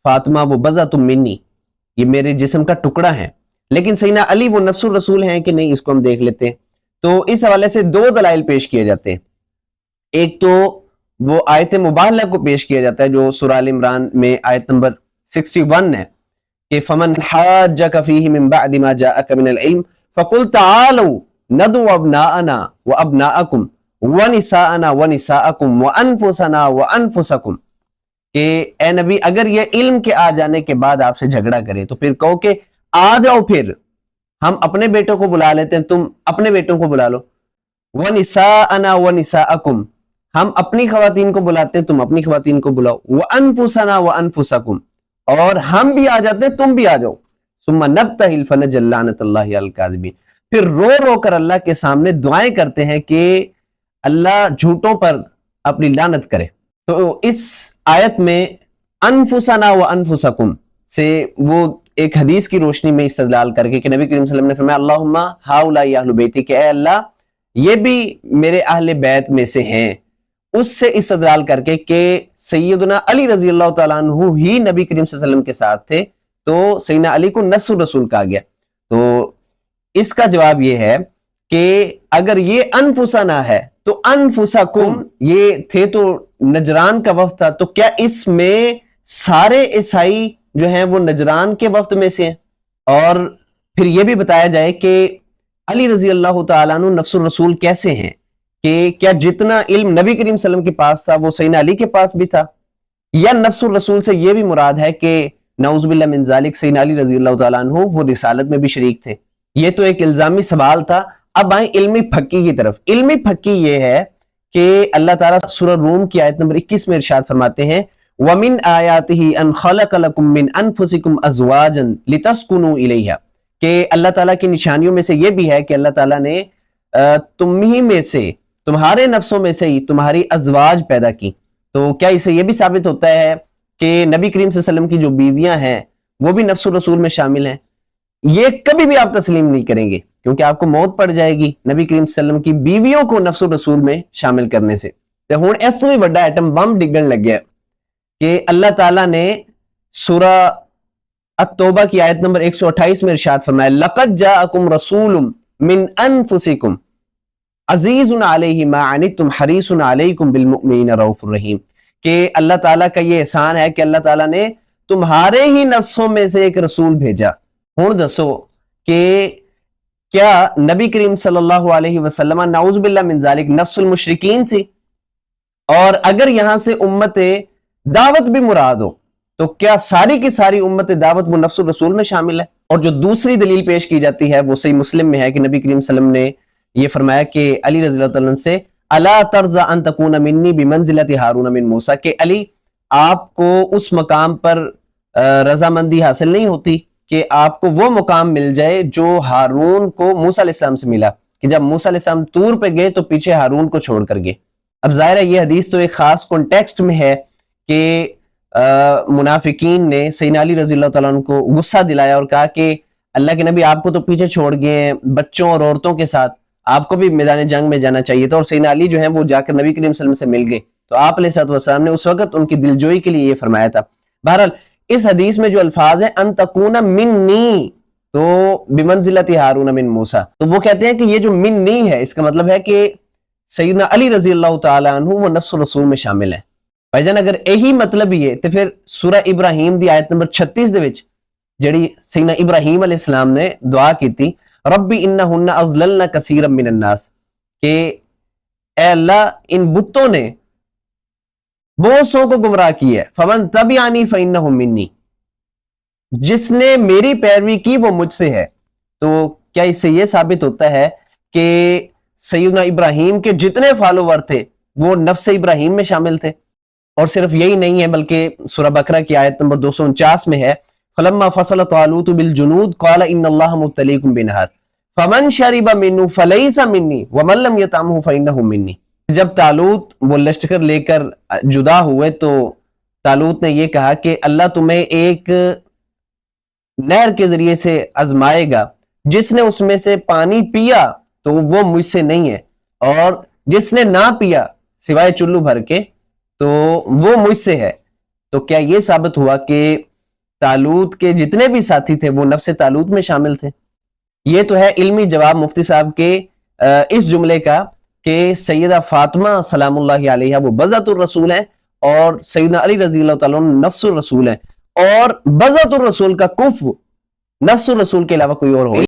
फातिमा वो बज़अतुम मिन्नी, ये मेरे जिस्म का टुकड़ा है। लेकिन सैयदना अली वो नफ्सुर रसूल हैं कि नहीं, इसको हम देख लेते हैं। तो इस हवाले से दो दलाइल पेश किए जाते हैं। एक तो वो आयत मुबाहला को पेश किया जाता है जो सूरह आल इमरान में आयत नंबर 61 है कि फमन हाज्जक फीहि मिन बअदि मा जाअक मिनल इल्म फकुल तआलू नदउ अबनाअना व अबनाअकुम व निसाअना व निसाअकुम व अनफुसना व अनफुसकुम, कि ए नबी अगर ये इल्म के आ जाने के बाद आपसे झगड़ा करे तो फिर कहो कि आ जाओ, फिर हम अपने बेटों को बुला लेते हैं, तुम अपने बेटों को बुला लो। व निसाअना व निसाअकुम, हम अपनी खवातीन को बुलाते हैं, तुम अपनी खवातीन को बुलाओ। व अनफुसना व अनफुसकुम, और हम भी आ जाते हैं, तुम भी आ जाओ। सुम्मा नब्तहिल फनजल लानतुल्लाहि अल काज़िबीन, फिर रो रो कर अल्लाह के सामने दुआएं करते हैं कि अल्लाह झूठों पर अपनी लानत करे। तो इस आयत में अनफुसना व अनफुसकुम से वो एक हदीस की रोशनी में इस्तदलाल करके कि नबी करीम सल्लल्लाहु अलैहि वसल्लम ने फरमाया अल्लाहुम्मा हाउलाई अहलु बैती, कि ऐ अल्लाह ये भी मेरे अहले बैत में से हैं। उससे इस्तदलाल करके कि सैयदना अली रजी अल्लाह तआला अन्हु ही नबी करीम सल्लल्लाहु अलैहि वसल्लम के साथ थे, तो सैयदना अली को नस्र रसूल कहा गया। तो इसका जवाब ये है कि अगर ये अनफुसना है तो अनफुसकुम ये थे तो नजरान का वफ्द था, तो क्या इसमें सारे ईसाई जो हैं वो नजरान के वफ्द में से हैं? और फिर यह भी बताया जाए कि अली रजी अल्लाह तआला अन्हु नफ्सुर रसूल कैसे हैं, कि क्या जितना इल्म नबी करीम सल्लल्लाहु अलैहि वसल्लम के पास था वो सैयदना अली के पास भी था, या नफ्सुर रसूल से यह भी मुराद है कि नऊजुबिल्लाह मिन ज़ालिक सैयदना अली रजी अल्लाह तआला अन्हु वो रिसालत में भी शरीक थे। ये तो एक इल्जामी सवाल था। अब आए इल्मी फक्की की तरफ। इल्मी फक्की ये है कि अल्लाह ताला सूरह रूम की आयत नंबर 21 में इरशाद फरमाते हैं वमिन आयातिही अन खलक लकुम मिन अनफुसिकुम अज़वाजन लितस्कुनु इलैहा, कि अल्लाह ताला की निशानियों में से ये भी है कि अल्लाह ताला ने तुम ही में से, तुम्हारे नफ्सों में से ही तुम्हारी अज़वाज पैदा की। तो क्या इससे यह भी साबित होता है कि नबी करीम सल्लल्लाहु अलैहि वसल्लम की जो बीवियां हैं वो भी नफ्सुर रसूल में शामिल हैं? ये कभी भी आप तस्लीम नहीं करेंगे, क्योंकि आपको मौत पड़ जाएगी नबी करीम सल्लल्लाहु अलैहि वसल्लम की बीवियों को नफ्सुर रसूल में शामिल करने से। तो हुण इस तो भी बड़ा एटम बम डिगन लग गया कि अल्लाह ताला ने सूरह अत-तौबा की आयत नंबर 128 में इरशाद फरमाया लक़द जाअकुम रसूलुम मिन अनफुसिकुम अज़ीज़ुन अलैहि मा अनित्तुम हरीसुन अलैकुम बिल मुमिनीना रऊफुर रहीम, कि अल्लाह ताला का ये एहसान है कि अल्लाह ताला ने तुम्हारे ही नफ्सों में से एक रसूल भेजा। हुण दसो कि क्या नबी करीम सल्लल्लाहु अलैहि वसल्लम नाउज़ बिल्लाह मिन ज़ालिक नफ्सुल मुशरिकीन सी? और अगर यहां से उम्मत दावत भी मुराद हो तो क्या सारी की सारी उम्मत दावत वो नफ्सुल रसूल में शामिल है? और जो दूसरी दलील पेश की जाती है वो सही मुस्लिम में है कि नबी करीम सल्लल्लाहु अलैहि वसल्लम ने ये फरमाया कि अली रज़ी अल्लाह तआला से अला तर्ज़ा अन तकूना मिन्नी बिमंज़िलति हारून मिन मूसा, के अली आपको उस मकाम पर रजामंदी हासिल नहीं होती कि आपको वो मुकाम मिल जाए जो हारून को मूसा अलैहिस्सलाम से मिला, कि जब मूसा अलैहिस्सलाम तूर पे गए तो पीछे हारून को छोड़ कर गए। अब जाहिर है ये हदीस तो एक खास कॉन्टेक्स्ट में है कि मुनाफिकीन ने सैयदना अली रज़ी अल्लाह तआला अन्हु को गुस्सा दिलाया और कहा कि अल्लाह के नबी आपको तो पीछे छोड़ गए हैं बच्चों और औरतों के साथ, आपको भी मैदान जंग में जाना चाहिए था। और सैयदना अली जो है वो जाकर नबी करीम सल्लल्लाहु अलैहि वसल्लम से मिल गए, तो आप अलैहिस्सलातु वस्सलाम ने उस वक्त उनकी दिलजोई के लिए ये फरमाया था। बहरहाल इस हदीस में जो अल्फाज है अन तकूना मिन्नी, तो बिमंजिलति हारून मिन मूसा, तो वो कहते हैं कि ये जो मिन्नी है इसका मतलब है कि सैयदना अली रज़ी अल्लाह तआला अन्हु वो नफ्सुर रसूल में शामिल है। भाईजान अगर यही मतलब ही है तो फिर सूरह इब्राहीम दी आयत नंबर 36 दे विच जेड़ी सैयदना इब्राहीम अलैहिस्सलाम ने दुआ की थी रब्बी इन्नहुन्ना अज़ललना कसीरम मिनन नास, के ए अल्लाह इन बुतों ने बहुत सौ को गुमराह किया है, फमन तबिअनी फइन्नहु मिन्नी, जिसने मेरी पैरवी की वो मुझसे है। तो क्या इससे यह साबित होता है कि सैयदना इब्राहीम के जितने फॉलोवर थे वो नफ्स इब्राहीम में शामिल थे? और सिर्फ यही नहीं है बल्कि सूरह बकरा की आयत नंबर 249 में है फलम्मा फसल तालूत बिल जुनूद क़ाल इन्नल्लाह मुब्तलीकुम बिनहर फमन शरिबा मिन्हु फलैसा मिन्नी वमन लम यतअमहु फइन्नहु मिन्नी। जब तालूत वो लश्कर लेकर जुदा हुए तो तालूत ने यह कहा कि अल्लाह तुम्हें एक नहर के जरिए से आजमाएगा, जिसने उसमें से पानी पिया तो वो मुझसे नहीं है, और जिसने ना पिया सिवाय चुल्लू भर के तो वो मुझसे है। तो क्या यह साबित हुआ कि طالوت کے جتنے بھی ساتھی تھے وہ نفس طالوت میں شامل تھے. یہ تو ہے علمی جواب مفتی صاحب کے اس جملے کا کہ سیدہ فاطمہ سلام اللہ علیہا وہ بضعۃ الرسول ہیں اور سیدنا علی رضی اللہ تعالیٰ عنہ نفس الرسول ہیں, اور بضعۃ الرسول کا کفو نفس الرسول کے علاوہ کوئی اور ہو